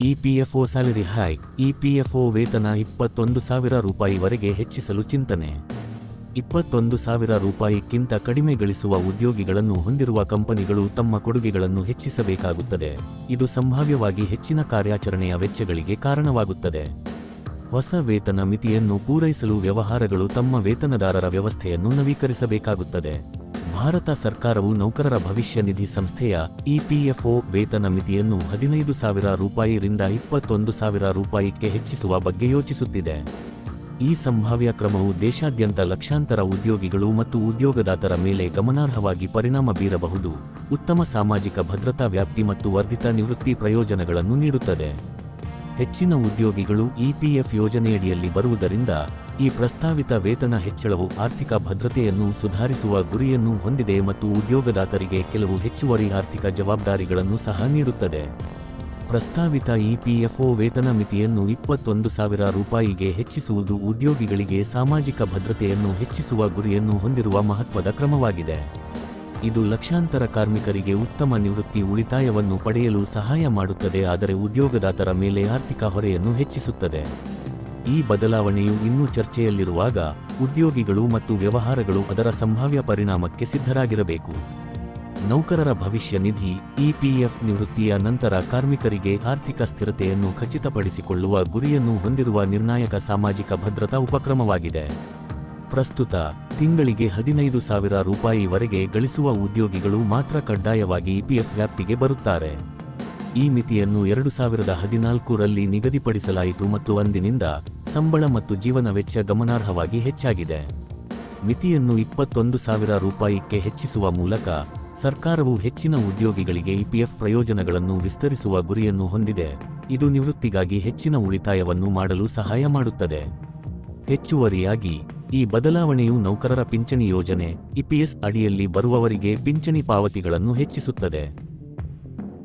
EPFO salary hike. EPFO ವೇತನ 21,000 ರೂಪಾಯಿವರೆಗೆ ಹೆಚ್ಚಿಸಲು ಚಿಂತನೆ. 21,000 ರೂಪಾಯಿಕ್ಕಿಂತ ಕಡಿಮೆ ಗಳಿಸುವ ಉದ್ಯೋಗಿಗಳನ್ನು ಹೊಂದಿರುವ ಕಂಪನಿಗಳು ತಮ್ಮ ಕೊಡುಗೆಗಳನ್ನು ಹೆಚ್ಚಿಸಬೇಕಾಗುತ್ತದೆ. ಇದು ಸಂಭಾವ್ಯವಾಗಿ ಹೆಚ್ಚಿನ ಕಾರ್ಯಾಚರಣೆಯ ವೆಚ್ಚಗಳಿಗೆ ಕಾರಣವಾಗುತ್ತದೆ. ಹೊಸ ವೇತನ ಮಿತಿಯನ್ನು ಪೂರೈಸಲು ವ್ಯವಹಾರಗಳು ತಮ್ಮ ವೇತನದಾರರ ವ್ಯವಸ್ಥೆಯನ್ನು ನವೀಕರಿಸಬೇಕಾಗುತ್ತದೆ. ಭಾರತ ಸರ್ಕಾರವು ನೌಕರರ ಭವಿಷ್ಯ ನಿಧಿ ಸಂಸ್ಥೆಯ ಇಪಿಎಫ್ಒ ವೇತನ ಮಿತಿಯನ್ನು 15,000 ರೂಪಾಯಿರಿಂದ 21,000 ರೂಪಾಯಿಗೆ ಹೆಚ್ಚಿಸುವ ಬಗ್ಗೆ ಯೋಚಿಸುತ್ತಿದೆ. ಈ ಸಂಭಾವ್ಯ ಕ್ರಮವು ದೇಶಾದ್ಯಂತ ಲಕ್ಷಾಂತರ ಉದ್ಯೋಗಿಗಳು ಮತ್ತು ಉದ್ಯೋಗದಾತರ ಮೇಲೆ ಗಮನಾರ್ಹವಾಗಿ ಪರಿಣಾಮ ಬೀರಬಹುದು, ಉತ್ತಮ ಸಾಮಾಜಿಕ ಭದ್ರತಾ ವ್ಯಾಪ್ತಿ ಮತ್ತು ವರ್ಧಿತ ನಿವೃತ್ತಿ ಪ್ರಯೋಜನಗಳನ್ನು ನೀಡುತ್ತದೆ. ಹೆಚ್ಚಿನ ಉದ್ಯೋಗಿಗಳು ಇಪಿಎಫ್ ಯೋಜನೆಯಡಿಯಲ್ಲಿ ಬರುವುದರಿಂದ ಈ ಪ್ರಸ್ತಾವಿತ ವೇತನ ಹೆಚ್ಚಳವು ಆರ್ಥಿಕ ಭದ್ರತೆಯನ್ನು ಸುಧಾರಿಸುವ ಗುರಿಯನ್ನು ಹೊಂದಿದೆ ಮತ್ತು ಉದ್ಯೋಗದಾತರಿಗೆ ಕೆಲವು ಹೆಚ್ಚುವರಿ ಆರ್ಥಿಕ ಜವಾಬ್ದಾರಿಗಳನ್ನು ಸಹ ನೀಡುತ್ತದೆ. ಪ್ರಸ್ತಾವಿತ ಇಪಿಎಫ್ಒ ವೇತನ ಮಿತಿಯನ್ನು 21,000 ರೂಪಾಯಿಗೆ ಹೆಚ್ಚಿಸುವುದು ಉದ್ಯೋಗಿಗಳಿಗೆ ಸಾಮಾಜಿಕ ಭದ್ರತೆಯನ್ನು ಹೆಚ್ಚಿಸುವ ಗುರಿಯನ್ನು ಹೊಂದಿರುವ ಮಹತ್ವದ ಕ್ರಮವಾಗಿದೆ. ಇದು ಲಕ್ಷಾಂತರ ಕಾರ್ಮಿಕರಿಗೆ ಉತ್ತಮ ನಿವೃತ್ತಿ ಉಳಿತಾಯವನ್ನು ಪಡೆಯಲು ಸಹಾಯ ಮಾಡುತ್ತದೆ, ಆದರೆ ಉದ್ಯೋಗದಾತರ ಮೇಲೆ ಆರ್ಥಿಕ ಹೊರೆಯನ್ನು ಹೆಚ್ಚಿಸುತ್ತದೆ. ಈ ಬದಲಾವಣೆಯು ಇನ್ನೂ ಚರ್ಚೆಯಲ್ಲಿರುವಾಗ ಉದ್ಯೋಗಿಗಳು ಮತ್ತು ವ್ಯವಹಾರಗಳು ಅದರ ಸಂಭಾವ್ಯ ಪರಿಣಾಮಕ್ಕೆ ಸಿದ್ಧರಾಗಿರಬೇಕು. ನೌಕರರ ಭವಿಷ್ಯ ನಿಧಿ ಇಪಿಎಫ್ ನಿವೃತ್ತಿಯ ನಂತರ ಕಾರ್ಮಿಕರಿಗೆ ಆರ್ಥಿಕ ಸ್ಥಿರತೆಯನ್ನು ಖಚಿತಪಡಿಸಿಕೊಳ್ಳುವ ಗುರಿಯನ್ನು ಹೊಂದಿರುವ ನಿರ್ಣಾಯಕ ಸಾಮಾಜಿಕ ಭದ್ರತಾ ಉಪಕ್ರಮವಾಗಿದೆ. ಪ್ರಸ್ತುತ ತಿಂಗಳಿಗೆ 15,000 ರೂಪಾಯಿವರೆಗೆ ಗಳಿಸುವ ಉದ್ಯೋಗಿಗಳು ಮಾತ್ರ ಕಡ್ಡಾಯವಾಗಿ ಇಪಿಎಫ್ ವ್ಯಾಪ್ತಿಗೆ ಬರುತ್ತಾರೆ. ಈ ಮಿತಿಯನ್ನು 2014ರಲ್ಲಿ ನಿಗದಿಪಡಿಸಲಾಯಿತು ಮತ್ತು ಅಂದಿನಿಂದ ಸಂಬಳ ಮತ್ತು ಜೀವನ ವೆಚ್ಚ ಗಮನಾರ್ಹವಾಗಿ ಹೆಚ್ಚಾಗಿದೆ. ಮಿತಿಯನ್ನು 21,000 ರೂಪಾಯಿಗೆ ಹೆಚ್ಚಿಸುವ ಮೂಲಕ ಸರ್ಕಾರವು ಹೆಚ್ಚಿನ ಉದ್ಯೋಗಿಗಳಿಗೆ ಇಪಿಎಫ್ ಪ್ರಯೋಜನಗಳನ್ನು ವಿಸ್ತರಿಸುವ ಗುರಿಯನ್ನು ಹೊಂದಿದೆ. ಇದು ನಿವೃತ್ತಿಗಾಗಿ ಹೆಚ್ಚಿನ ಉಳಿತಾಯವನ್ನು ಮಾಡಲು ಸಹಾಯ ಮಾಡುತ್ತದೆ. ಹೆಚ್ಚುವರಿಯಾಗಿ, ಈ ಬದಲಾವಣೆಯು ನೌಕರರ ಪಿಂಚಣಿ ಯೋಜನೆ ಇಪಿಎಸ್ ಅಡಿಯಲ್ಲಿ ಬರುವವರಿಗೆ ಪಿಂಚಣಿ ಪಾವತಿಗಳನ್ನು ಹೆಚ್ಚಿಸುತ್ತದೆ.